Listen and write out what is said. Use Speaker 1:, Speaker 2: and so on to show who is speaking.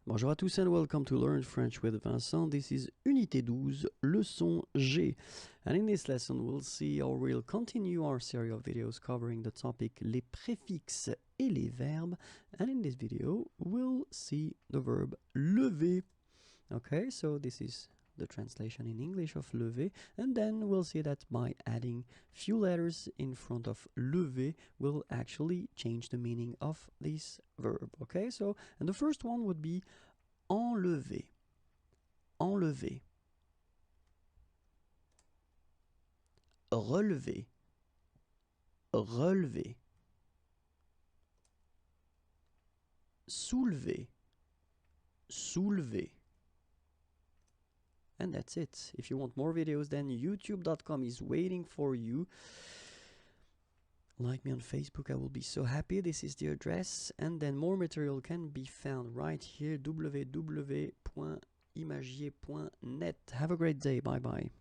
Speaker 1: Bonjour à tous and welcome to Learn French with Vincent. This is Unité 12, leçon G. And in this lesson we'll see or we'll continue our series of videos covering the topic les préfixes et les verbes. And in this video we'll see the verb lever. Okay, so this is the translation in English of lever, and then we'll see that by adding few letters in front of lever will actually change the meaning of this verb. Okay, so and the first one would be enlever. Enlever. Relever. Relever. Soulever. Soulever. And that's it. If you want more videos, then youtube.com is waiting for you. Like me on Facebook, I will be so happy. This is the address. And then more material can be found right here, www.imagier.net. Have a great day. Bye-bye.